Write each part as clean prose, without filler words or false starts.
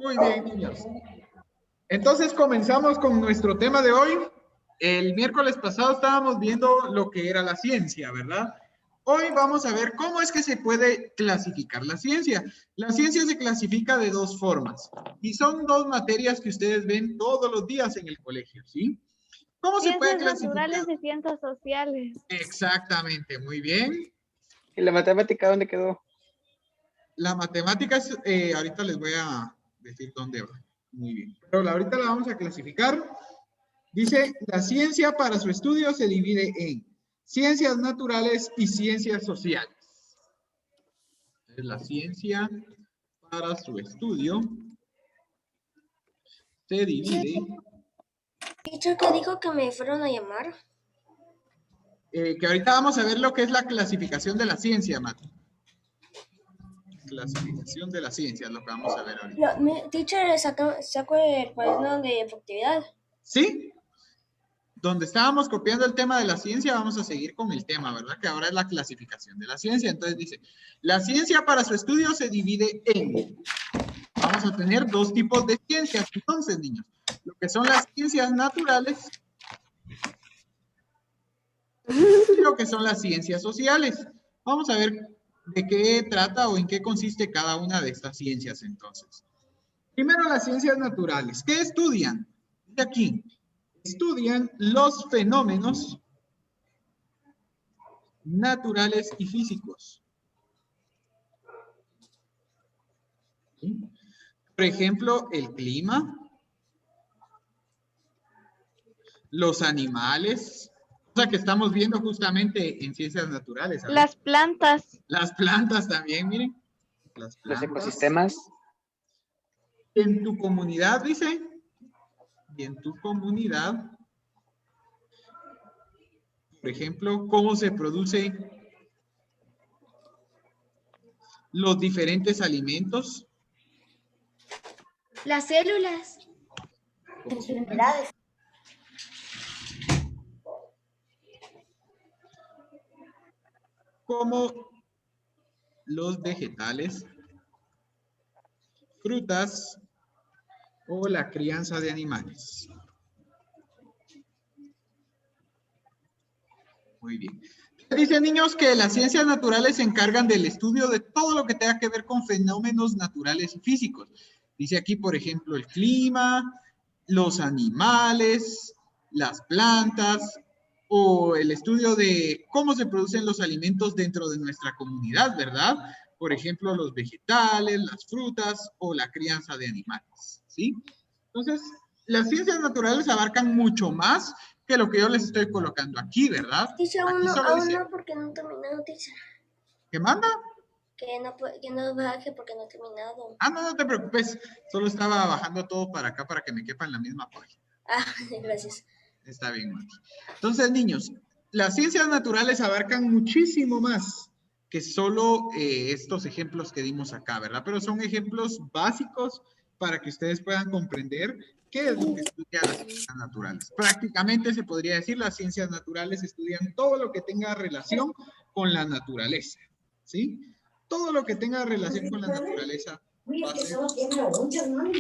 Muy bien, niños. Entonces comenzamos con nuestro tema de hoy. El miércoles pasado estábamos viendo lo que era la ciencia, ¿verdad? Hoy vamos a ver cómo es que se puede clasificar la ciencia. La ciencia se clasifica de dos formas y son dos materias que ustedes ven todos los días en el colegio, ¿sí? ¿Cómo se puede Ciencias clasificar? naturales y ciencias sociales. Exactamente, muy bien. ¿Y la matemática dónde quedó? La matemática es, ahorita les voy a decir dónde va. Muy bien. Pero ahorita la vamos a clasificar. Dice, la ciencia para su estudio se divide en ciencias naturales y ciencias sociales. La ciencia para su estudio se divide. Teacher, ¿qué dijo que me fueron a llamar? Que ahorita vamos a ver lo que es la clasificación de la ciencia, Mati. Clasificación de la ciencia es lo que vamos a ver ahorita. Teacher, saco el cuaderno de actividad. ¿Sí? Donde estábamos copiando el tema de la ciencia, vamos a seguir con el tema, ¿verdad? Que ahora es la clasificación de la ciencia. Entonces dice, la ciencia para su estudio se divide en... Vamos a tener dos tipos de ciencias, entonces, niños. Lo que son las ciencias naturales y lo que son las ciencias sociales. Vamos a ver de qué trata o en qué consiste cada una de estas ciencias, entonces. Primero, las ciencias naturales. ¿Qué estudian? De aquí. Estudian los fenómenos naturales y físicos. ¿Sí? Por ejemplo, el clima, los animales, cosa que estamos viendo justamente en ciencias naturales. ¿Sabes? Las plantas. Las plantas también, miren. Las Los plantas. ecosistemas. En tu comunidad, dice. Y en tu comunidad, por ejemplo, cómo se producen los diferentes alimentos. Las células. Enfermedades. Como los vegetales, frutas o la crianza de animales. Muy bien. Dicen, niños, que las ciencias naturales se encargan del estudio de todo lo que tenga que ver con fenómenos naturales y físicos. Dice aquí, por ejemplo, el clima, los animales, las plantas, o el estudio de cómo se producen los alimentos dentro de nuestra comunidad, ¿verdad? Por ejemplo, los vegetales, las frutas o la crianza de animales, ¿sí? Entonces, las ciencias naturales abarcan mucho más que lo que yo les estoy colocando aquí, ¿verdad? Teacher, Aquí solo aún dice, no, porque no he terminado, teacher. ¿qué manda? Que no baje porque no he terminado. Ah, no, no te preocupes. Solo estaba bajando todo para acá para que me quepa en la misma página. Ah, gracias. Está bien, Mati. Entonces, niños, las ciencias naturales abarcan muchísimo más que solo estos ejemplos que dimos acá, ¿verdad? Pero son ejemplos básicos para que ustedes puedan comprender qué es lo que estudia las ciencias naturales. Prácticamente se podría decir las ciencias naturales estudian todo lo que tenga relación con la naturaleza, ¿sí? Todo lo que tenga relación con la naturaleza va a ser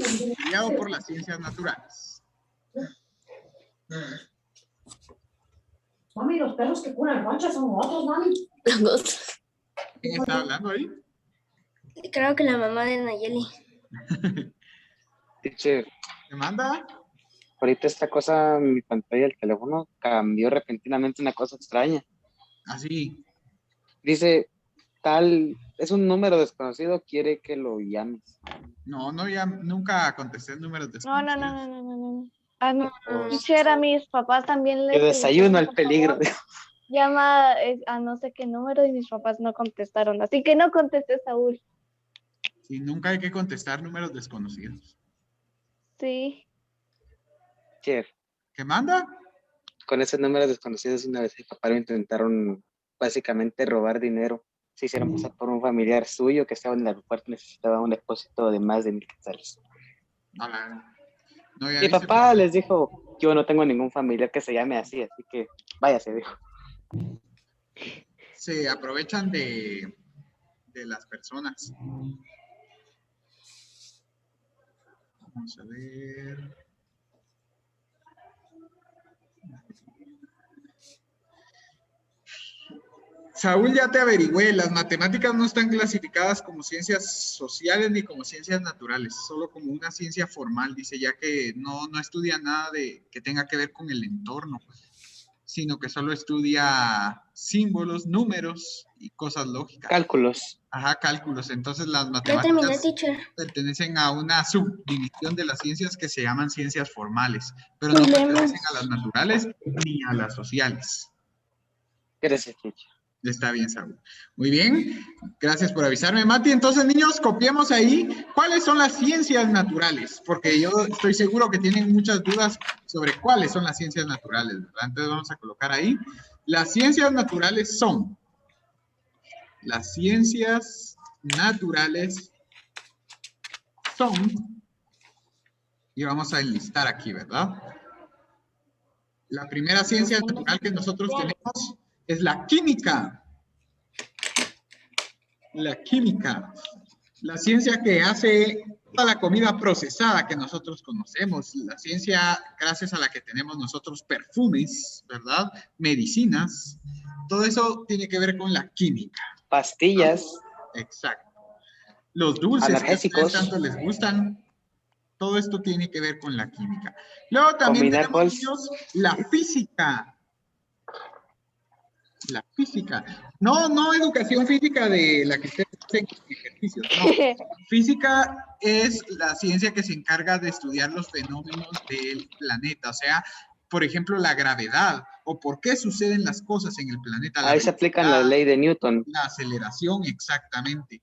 estudiado por las ciencias naturales. Mami, los perros que curan ronchas son otros, mami. ¿Quién está hablando ahí? Creo que la mamá de Nayeli. Teacher, ¿Me manda? ahorita esta cosa, mi pantalla del teléfono cambió repentinamente una cosa extraña. Así. Dice, tal, es un número desconocido, quiere que lo llames. No, no, ya nunca contesté el número de No. A mi Pues, teacher, a mis papás también yo les desayuno al por peligro. favor, llama a no sé qué número y mis papás no contestaron. Así que no contesté, Saúl. Sí, nunca hay que contestar números desconocidos. Sí. Teacher, ¿Qué manda? con esos números desconocidos una vez mi papá lo intentaron básicamente robar dinero. Se hicieron pasar por un familiar suyo que estaba en el aeropuerto, necesitaba un depósito de más de 1,000 quetzales. No, ya Mi dice, papá les dijo, yo no tengo ningún familiar que se llame así que váyase, dijo. se aprovechan de las personas. Vamos a ver. Saúl, ya te averigüé, las matemáticas no están clasificadas como ciencias sociales ni como ciencias naturales, solo como una ciencia formal, dice, ya que no estudia nada de que tenga que ver con el entorno, sino que solo estudia símbolos, números y cosas lógicas. Cálculos. Ajá, cálculos. Entonces las Ya terminé, matemáticas teacher. pertenecen a una subdivisión de las ciencias que se llaman ciencias formales, pero no Problemas. pertenecen a las naturales ni a las sociales. Gracias, teacher. Está bien, Saúl. Muy bien, gracias por avisarme, Mati. Entonces, niños, copiemos ahí cuáles son las ciencias naturales, porque yo estoy seguro que tienen muchas dudas sobre cuáles son las ciencias naturales, ¿verdad? Entonces vamos a colocar ahí. Las ciencias naturales son, y vamos a enlistar aquí, ¿verdad? La primera ciencia natural que nosotros tenemos es la química. La química, la ciencia que hace toda la comida procesada que nosotros conocemos, la ciencia gracias a la que tenemos nosotros perfumes, ¿verdad? Medicinas, todo eso tiene que ver con la química. Pastillas. Exacto. Los dulces Analgésicos. que a ustedes tanto les gustan, todo esto tiene que ver con la química. Luego también Combinar tenemos bols. la física. La física. No educación física de la que ustedes hacen ejercicios, no. Física es la ciencia que se encarga de estudiar los fenómenos del planeta, o sea, por ejemplo, la gravedad, o por qué suceden las cosas en el planeta. Ahí se aplica la ley de Newton. La aceleración, exactamente.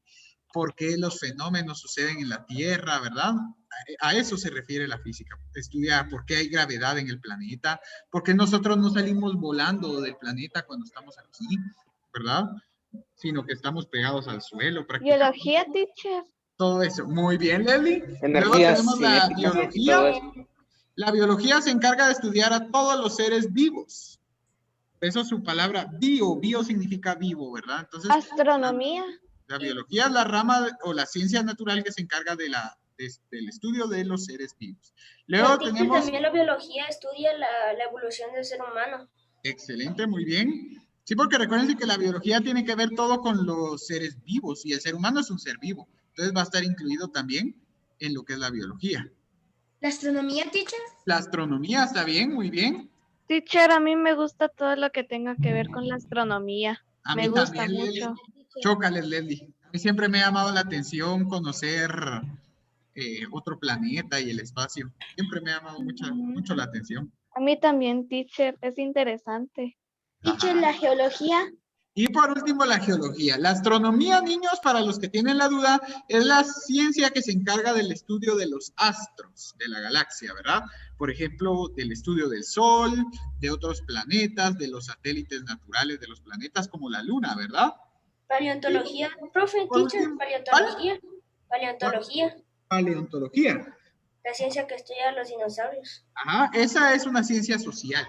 Por qué los fenómenos suceden en la Tierra, ¿verdad? A eso se refiere la física. Estudia por qué hay gravedad en el planeta, por qué nosotros no salimos volando del planeta cuando estamos aquí, ¿verdad? Sino que estamos pegados al suelo. Biología, teacher. Todo eso. Muy bien, Leslie. Luego Energías tenemos la cinéticas y todo biología. eso. La biología se encarga de estudiar a todos los seres vivos. Eso es su palabra bio. Bio significa vivo, ¿verdad? Entonces, Astronomía. la biología es la rama o la ciencia natural que se encarga del estudio de los seres vivos. Luego Teacher, tenemos... también la biología estudia la evolución del ser humano. Excelente, muy bien. Sí, porque recuerden que la biología tiene que ver todo con los seres vivos y el ser humano es un ser vivo. Entonces va a estar incluido también en lo que es la biología. ¿La astronomía, teacher? La astronomía está bien, muy bien. Teacher, a mí me gusta todo lo que tenga que ver con la astronomía. A Me mí gusta también, mucho. Chócales, Leslie. A mí siempre me ha llamado la atención conocer otro planeta y el espacio. Siempre me ha llamado mucho la atención. A mí también, teacher. Es interesante. Teacher, la geología. Y por último, la geología. La astronomía, niños, para los que tienen la duda, es la ciencia que se encarga del estudio de los astros de la galaxia, ¿verdad? Por ejemplo, del estudio del Sol, de otros planetas, de los satélites naturales de los planetas, como la Luna, ¿verdad? Paleontología. Profe, Por teacher, último, paleontología. Paleontología. Paleontología. La ciencia que estudia los dinosaurios. Ajá, esa es una ciencia social.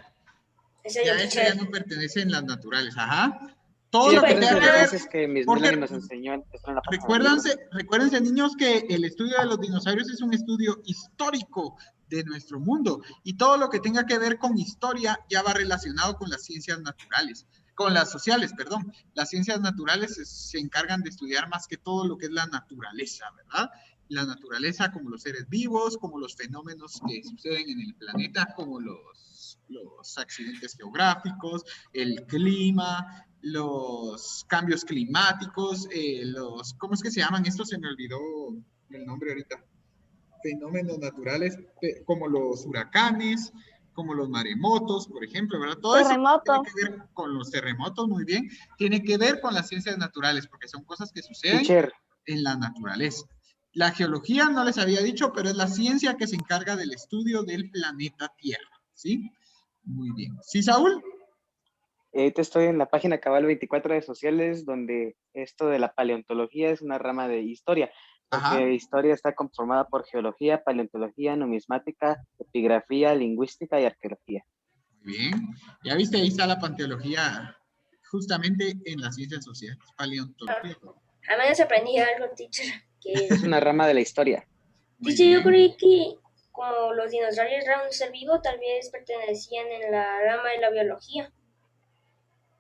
Ese Ya yo, esa ya teacher. no pertenece en las naturales, ajá. Todo Sí, lo que acuérdense tenga de que las ver, veces que Miss porque Melanie nos enseñó en la pasada. recuérdense, niños, que el estudio de los dinosaurios es un estudio histórico de nuestro mundo y todo lo que tenga que ver con historia ya va relacionado con las ciencias naturales, con las sociales, perdón. Las ciencias naturales se encargan de estudiar más que todo lo que es la naturaleza, ¿verdad? La naturaleza como los seres vivos, como los fenómenos que suceden en el planeta, como los accidentes geográficos, el clima, los cambios climáticos, ¿cómo es que se llaman? Esto se me olvidó el nombre ahorita. Fenómenos naturales como los huracanes, como los maremotos, por ejemplo, ¿verdad? Todo Terremoto. eso tiene que ver con los terremotos, muy bien. Tiene que ver con las ciencias naturales, porque son cosas que suceden Teacher, en la naturaleza. La geología, no les había dicho, pero es la ciencia que se encarga del estudio del planeta Tierra, ¿sí? Muy bien. ¿Sí, Saúl? ahorita estoy en la página cabal 24 de sociales, donde esto de la paleontología es una rama de historia. Porque Ajá. historia está conformada por geología, paleontología, numismática, epigrafía, lingüística y arqueología. Muy bien. Ya viste, ahí está la paleontología, justamente en las ciencias sociales. Paleontología. A menos aprendí algo, teacher. Que Es una rama de la historia. Muy Dice, yo bien. creí que como los dinosaurios eran un ser vivo, tal vez pertenecían en la rama de la biología.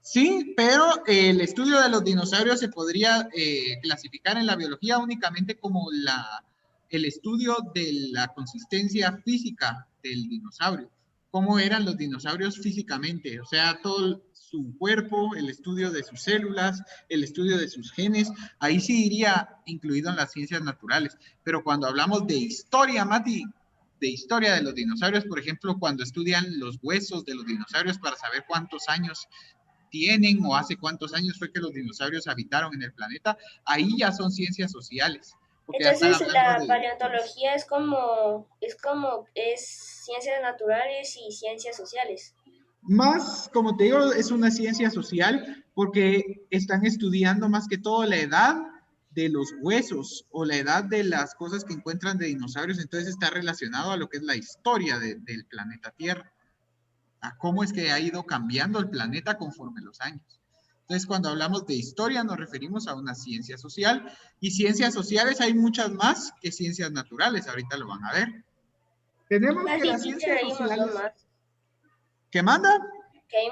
Sí, pero el estudio de los dinosaurios se podría clasificar en la biología únicamente como el estudio de la consistencia física del dinosaurio. Cómo eran los dinosaurios físicamente, o sea, todo su cuerpo, el estudio de sus células, el estudio de sus genes, ahí sí iría incluido en las ciencias naturales. Pero cuando hablamos de historia, Mati, de historia de los dinosaurios, por ejemplo, cuando estudian los huesos de los dinosaurios para saber cuántos años tienen o hace cuántos años fue que los dinosaurios habitaron en el planeta, ahí ya son ciencias sociales, porque ya están Entonces, hablando la de... paleontología es ciencias naturales y ciencias sociales. Más, como te digo, es una ciencia social porque están estudiando más que todo la edad de los huesos o la edad de las cosas que encuentran de dinosaurios, entonces está relacionado a lo que es la historia del planeta Tierra, a cómo es que ha ido cambiando el planeta conforme los años. Entonces, cuando hablamos de historia, nos referimos a una ciencia social, y ciencias sociales hay muchas más que ciencias naturales, ahorita lo van a ver. Tenemos que Así, las teacher, ciencias hay un montón sociales... más. ¿Qué manda? Que hay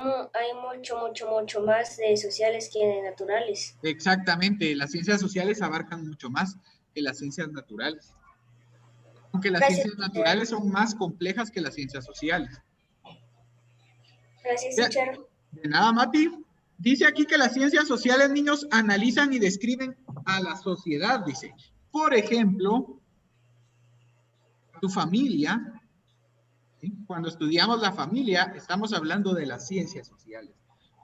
mucho más de sociales que de naturales. Exactamente, las ciencias sociales abarcan mucho más que las ciencias naturales. Aunque las Gracias, ciencias teacher. naturales son más complejas que las ciencias sociales. Gracias, Ya, teacher. de nada, Mati. Dice aquí que las ciencias sociales, niños, analizan y describen a la sociedad, dice. Por ejemplo, tu familia, ¿sí? Cuando estudiamos la familia, estamos hablando de las ciencias sociales.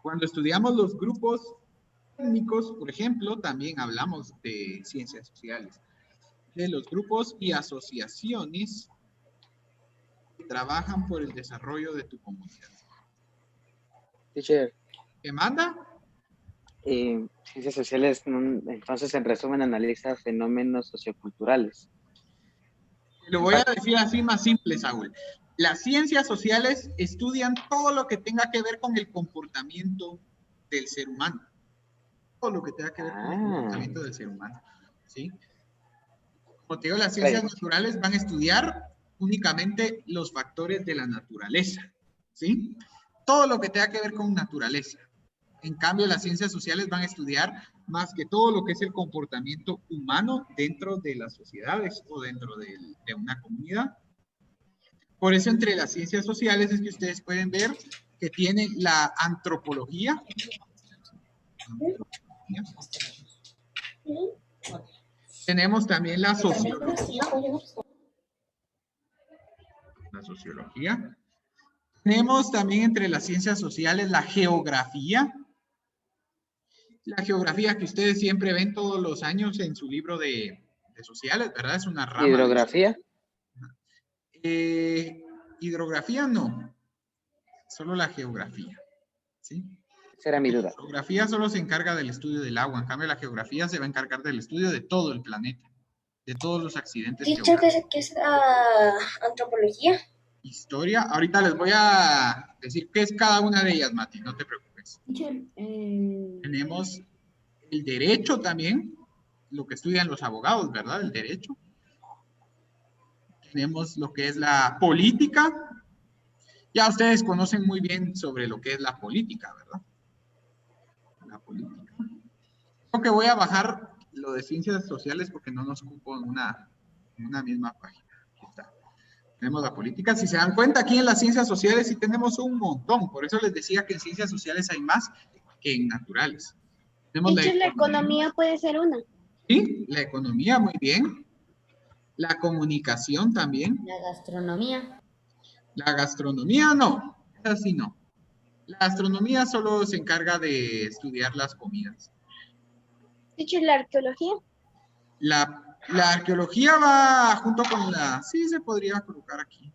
Cuando estudiamos los grupos étnicos, por ejemplo, también hablamos de ciencias sociales, de los grupos y asociaciones que trabajan por el desarrollo de tu comunidad. Teacher, ¿Qué manda? ciencias sociales, entonces, en resumen, analiza fenómenos socioculturales. Lo voy a decir así más simple, Saúl. Las ciencias sociales estudian todo lo que tenga que ver con el comportamiento del ser humano. Todo lo que tenga que ver con el comportamiento del ser humano. ¿Sí? Como te digo, las ciencias naturales van a estudiar únicamente los factores de la naturaleza. ¿Sí? Todo lo que tenga que ver con naturaleza. En cambio, las ciencias sociales van a estudiar más que todo lo que es el comportamiento humano dentro de las sociedades o dentro de una comunidad. Por eso, entre las ciencias sociales es que ustedes pueden ver que tienen la antropología. Tenemos también la sociología. Tenemos también entre las ciencias sociales la geografía. La geografía que ustedes siempre ven todos los años en su libro de sociales, ¿verdad? Es una rama. ¿Hidrografía? Hidrografía no, solo la geografía, ¿sí? Esa era mi duda. La geografía solo se encarga del estudio del agua, en cambio la geografía se va a encargar del estudio de todo el planeta, de todos los accidentes geográficos. ¿Qué es antropología? Historia, ahorita les voy a decir qué es cada una de ellas, Mati, no te preocupes. Tenemos el derecho también, lo que estudian los abogados, ¿verdad? El derecho. Tenemos lo que es la política. Ya ustedes conocen muy bien sobre lo que es la política, ¿verdad? La política. Creo que voy a bajar lo de ciencias sociales porque no nos ocupo en una misma página. Aquí está. Tenemos la política. Si se dan cuenta, aquí en las ciencias sociales sí tenemos un montón. Por eso les decía que en ciencias sociales hay más que en naturales. Tenemos la economía puede ser una. Sí, la economía, muy bien. La comunicación también. La gastronomía. La gastronomía no, así no. La gastronomía solo se encarga de estudiar las comidas. La arqueología. La arqueología va junto con sí se podría colocar aquí,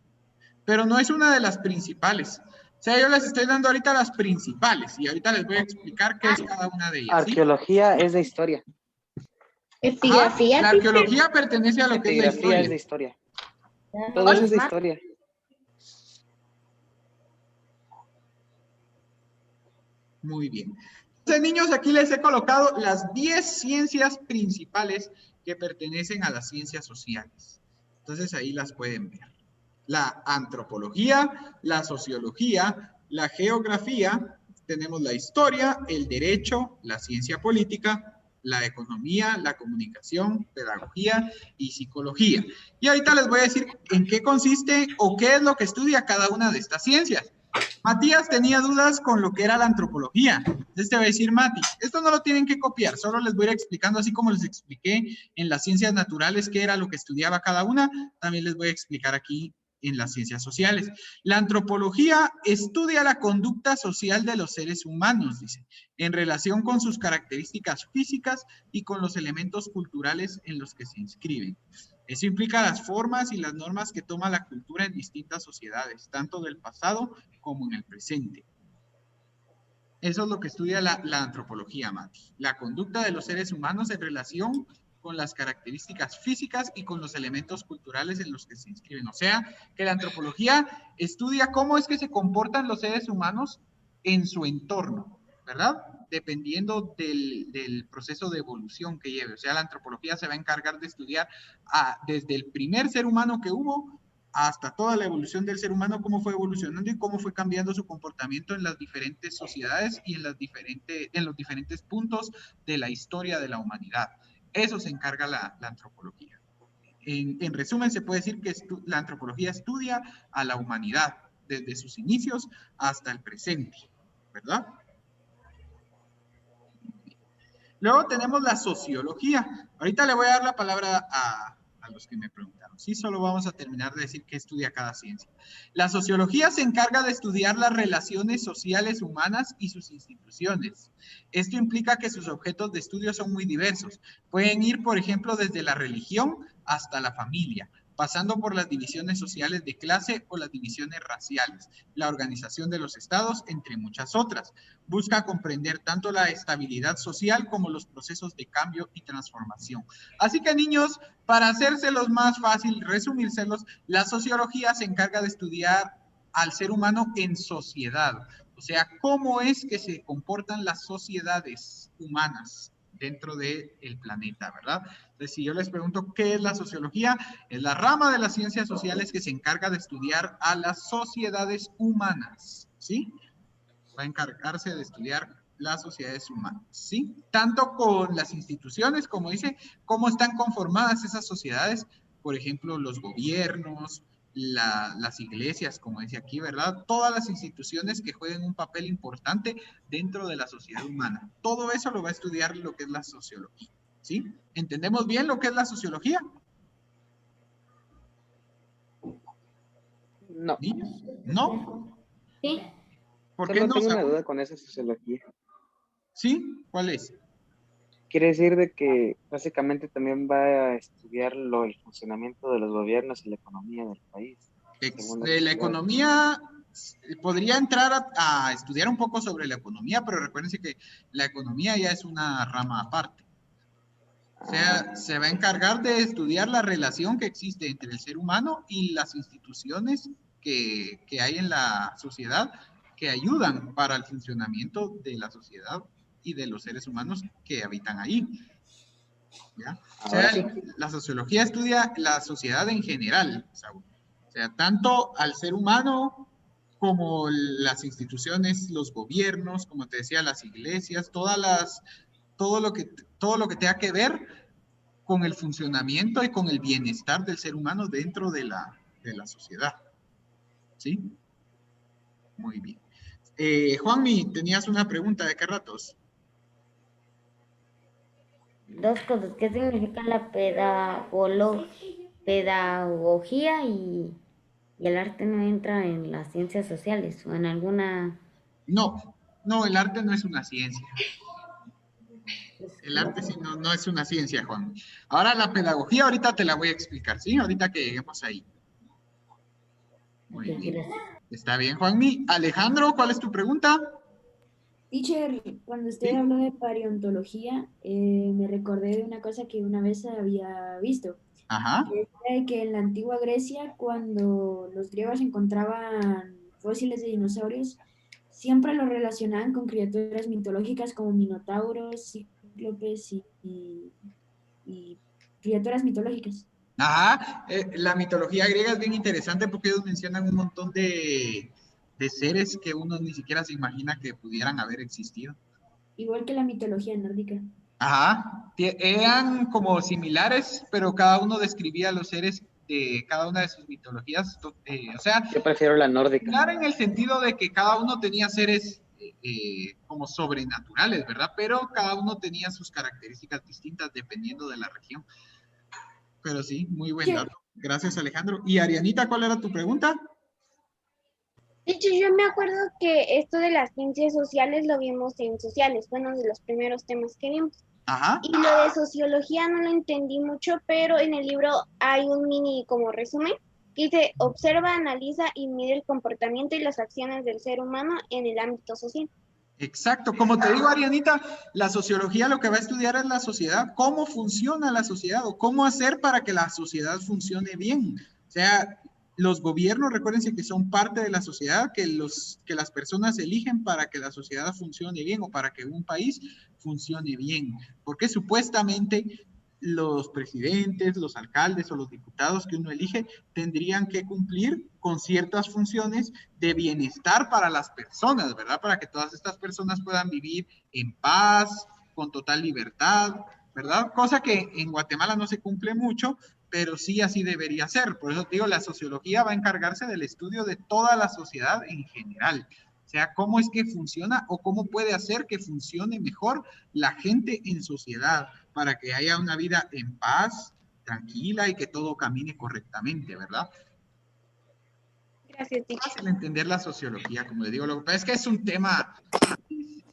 pero no es una de las principales. O sea, yo les estoy dando ahorita las principales y ahorita les voy a explicar qué es cada una de ellas. ¿Sí? Arqueología es de historia. Epigrafía. La arqueología pertenece a lo que es la historia. Es de historia. Todo eso es de historia. Muy bien. Entonces, niños, aquí les he colocado las 10 ciencias principales que pertenecen a las ciencias sociales. Entonces ahí las pueden ver. La antropología, la sociología, la geografía, tenemos la historia, el derecho, la ciencia política, la economía, la comunicación, pedagogía y psicología. Y ahorita les voy a decir en qué consiste o qué es lo que estudia cada una de estas ciencias. Matías tenía dudas con lo que era la antropología. Entonces te voy a decir, Mati, esto no lo tienen que copiar, solo les voy a ir explicando, así como les expliqué en las ciencias naturales qué era lo que estudiaba cada una, también les voy a explicar aquí en las ciencias sociales. La antropología estudia la conducta social de los seres humanos, dice, en relación con sus características físicas y con los elementos culturales en los que se inscriben. Eso implica las formas y las normas que toma la cultura en distintas sociedades, tanto del pasado como en el presente. Eso es lo que estudia la antropología, Mati. La conducta de los seres humanos en relación con las características físicas y con los elementos culturales en los que se inscriben. O sea, que la antropología estudia cómo es que se comportan los seres humanos en su entorno, ¿verdad? Dependiendo del proceso de evolución que lleve. O sea, la antropología se va a encargar de estudiar desde el primer ser humano que hubo hasta toda la evolución del ser humano, cómo fue evolucionando y cómo fue cambiando su comportamiento en las diferentes sociedades y en los diferentes puntos de la historia de la humanidad. Eso se encarga la antropología. En resumen, se puede decir que la antropología estudia a la humanidad desde sus inicios hasta el presente, ¿verdad? Luego tenemos la sociología. Ahorita le voy a dar la palabra a los que me preguntaron. Sí, solo vamos a terminar de decir qué estudia cada ciencia. La sociología se encarga de estudiar las relaciones sociales humanas y sus instituciones. Esto implica que sus objetos de estudio son muy diversos. Pueden ir, por ejemplo, desde la religión hasta la familia, pasando por las divisiones sociales de clase o las divisiones raciales, la organización de los estados, entre muchas otras. Busca comprender tanto la estabilidad social como los procesos de cambio y transformación. Así que, niños, para hacérselos más fácil, resumírselos, la sociología se encarga de estudiar al ser humano en sociedad. O sea, cómo es que se comportan las sociedades humanas dentro del planeta, ¿verdad? Entonces, si yo les pregunto qué es la sociología, es la rama de las ciencias sociales que se encarga de estudiar a las sociedades humanas, ¿sí? Va a encargarse de estudiar las sociedades humanas, ¿sí? Tanto con las instituciones, como dice, cómo están conformadas esas sociedades, por ejemplo, los gobiernos, las iglesias, como dice aquí, ¿verdad? Todas las instituciones que jueguen un papel importante dentro de la sociedad humana. Todo eso lo va a estudiar lo que es la sociología, ¿sí? ¿Entendemos bien lo que es la sociología? No. ¿Niños? ¿No? Sí. ¿Por qué Solo no? tengo una duda con esa sociología. ¿Sí? ¿Cuál es? Quiere decir de que básicamente también va a estudiar el funcionamiento de los gobiernos y la economía del país. La economía podría entrar a estudiar un poco sobre la economía, pero recuérdense que la economía ya es una rama aparte. O sea, se va a encargar de estudiar la relación que existe entre el ser humano y las instituciones que hay en la sociedad que ayudan para el funcionamiento de la sociedad y de los seres humanos que habitan ahí. ¿Ya? O sea, la sociología estudia la sociedad en general, Saúl. O sea, tanto al ser humano como las instituciones, los gobiernos, como te decía, las iglesias, todo lo que tenga que ver con el funcionamiento y con el bienestar del ser humano dentro de la sociedad. ¿Sí? Muy bien. Juanmi, tenías una pregunta, ¿de qué ratos? Dos cosas. ¿Qué significa la pedagogía y el arte no entra en las ciencias sociales o en alguna? No, el arte no es una ciencia. El arte sí no es una ciencia, Juan. Ahora la pedagogía, ahorita te la voy a explicar, ¿sí? Ahorita que lleguemos ahí. Muy bien. Está bien, Juanmi. Alejandro, ¿cuál es tu pregunta? Teacher, cuando usted ¿Sí? habló de paleontología, me recordé de una cosa que una vez había visto. Ajá. Que en la antigua Grecia, cuando los griegos encontraban fósiles de dinosaurios, siempre lo relacionaban con criaturas mitológicas como minotauros, cíclopes y criaturas mitológicas. Ajá, la mitología griega es bien interesante porque ellos mencionan un montón de seres que uno ni siquiera se imagina que pudieran haber existido. Igual que la mitología nórdica. Ajá, eran como similares, pero cada uno describía a los seres de cada una de sus mitologías. O sea, Yo prefiero la nórdica. similar en el sentido de que cada uno tenía seres como sobrenaturales, ¿verdad? Pero cada uno tenía sus características distintas dependiendo de la región. Pero sí, muy buen dato. Gracias, Alejandro. Y Arianita, ¿cuál era tu pregunta? De hecho, yo me acuerdo que esto de las ciencias sociales lo vimos en sociales, fue uno de los primeros temas que vimos. Ajá. Y lo de sociología no lo entendí mucho, pero en el libro hay un mini como resumen que dice, observa, analiza y mide el comportamiento y las acciones del ser humano en el ámbito social. Exacto, como te digo, Arianita, la sociología lo que va a estudiar es la sociedad, cómo funciona la sociedad o cómo hacer para que la sociedad funcione bien. O sea, los gobiernos, recuérdense que son parte de la sociedad, que las personas eligen para que la sociedad funcione bien o para que un país funcione bien, porque supuestamente los presidentes, los alcaldes o los diputados que uno elige tendrían que cumplir con ciertas funciones de bienestar para las personas, ¿verdad? Para que todas estas personas puedan vivir en paz, con total libertad, ¿verdad? Cosa que en Guatemala no se cumple mucho, pero sí así debería ser. Por eso te digo, la sociología va a encargarse del estudio de toda la sociedad en general. O sea, cómo es que funciona o cómo puede hacer que funcione mejor la gente en sociedad para que haya una vida en paz, tranquila y que todo camine correctamente, ¿verdad? Gracias, teacher. Fácil entender la sociología, como les digo. Lo que pasa es que es un tema...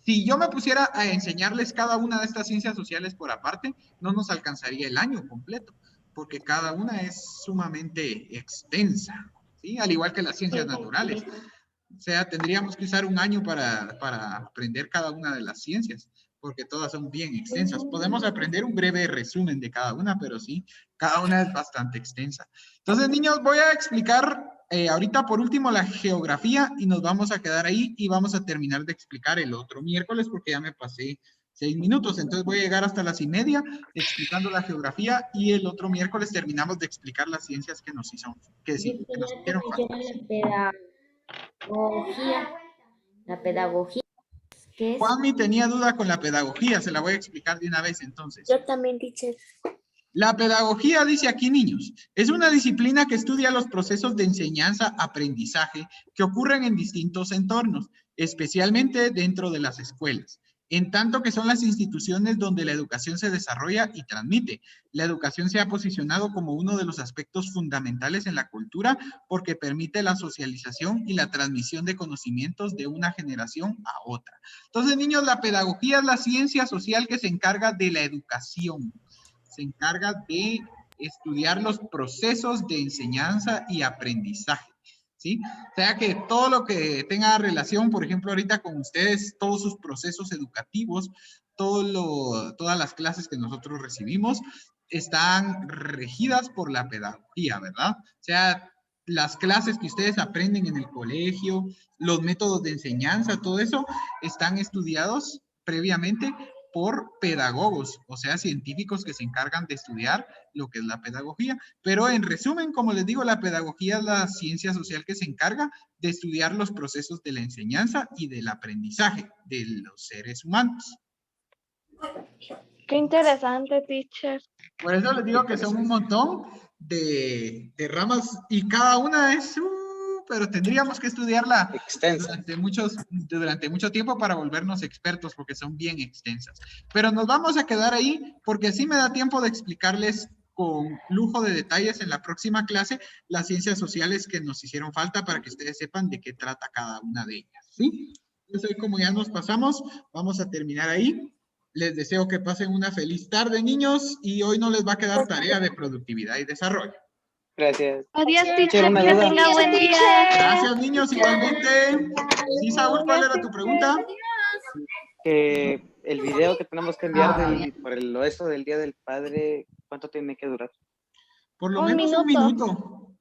Si yo me pusiera a enseñarles cada una de estas ciencias sociales por aparte, no nos alcanzaría el año completo, porque cada una es sumamente extensa, ¿sí? Al igual que las ciencias naturales. O sea, tendríamos que usar un año para aprender cada una de las ciencias, porque todas son bien extensas. Podemos aprender un breve resumen de cada una, pero sí, cada una es bastante extensa. Entonces, niños, voy a explicar ahorita por último la geografía y nos vamos a quedar ahí y vamos a terminar de explicar el otro miércoles porque ya me pasé 6 minutos. Entonces voy a llegar hasta las 1:30 explicando la geografía y el otro miércoles terminamos de explicar las ciencias que nos hicieron falta. La pedagogía, ¿qué es? Juanmi tenía duda con la pedagogía, se la voy a explicar de una vez entonces. Yo también, teacher. La pedagogía, dice aquí, niños, es una disciplina que estudia los procesos de enseñanza-aprendizaje que ocurren en distintos entornos, especialmente dentro de las escuelas, en tanto que son las instituciones donde la educación se desarrolla y transmite. La educación se ha posicionado como uno de los aspectos fundamentales en la cultura porque permite la socialización y la transmisión de conocimientos de una generación a otra. Entonces, niños, la pedagogía es la ciencia social que se encarga de la educación. Se encarga de estudiar los procesos de enseñanza y aprendizaje, ¿sí? O sea que todo lo que tenga relación, por ejemplo, ahorita con ustedes, todos sus procesos educativos, todas las clases que nosotros recibimos, están regidas por la pedagogía, ¿verdad? O sea, las clases que ustedes aprenden en el colegio, los métodos de enseñanza, todo eso, están estudiados previamente por pedagogos, o sea, científicos que se encargan de estudiar lo que es la pedagogía. Pero en resumen, como les digo, la pedagogía es la ciencia social que se encarga de estudiar los procesos de la enseñanza y del aprendizaje de los seres humanos. Qué interesante, teacher. Por eso les digo que son un montón de ramas y cada una es... pero tendríamos que estudiarla durante mucho tiempo para volvernos expertos porque son bien extensas. Pero nos vamos a quedar ahí porque así me da tiempo de explicarles con lujo de detalles en la próxima clase las ciencias sociales que nos hicieron falta para que ustedes sepan de qué trata cada una de ellas, ¿sí? Entonces hoy como ya nos pasamos, vamos a terminar ahí. Les deseo que pasen una feliz tarde, niños, y hoy no les va a quedar tarea de productividad y desarrollo. Gracias. Adiós, teacher. una Que duda. tenga buen día. Gracias, niños, igualmente. Sí, Saúl, ¿cuál era tu pregunta? El video que tenemos que enviar por lo eso del Día del Padre, ¿cuánto tiene que durar? Por lo Un menos un minuto.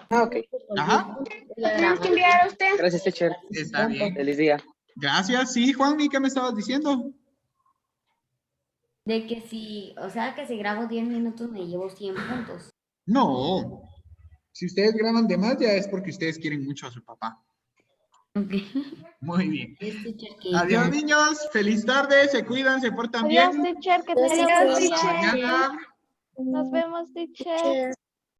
Ah, ok. Ajá. ¿Tenemos que enviar a usted? Gracias, teacher. Está bien. Feliz día. Gracias. Sí, Juanmi, ¿qué me estabas diciendo? De que si, o sea, que si grabo 10 minutos me llevo 100 puntos. No. Si ustedes graban de más, ya es porque ustedes quieren mucho a su papá. Ok. Muy bien. Es teacher que Adiós, ya- niños. Feliz tarde. Se cuidan, se portan Adiós, bien. teacher, que te Adiós, vaya muy teacher. bien. Mañana. Nos vemos, teacher. Teacher.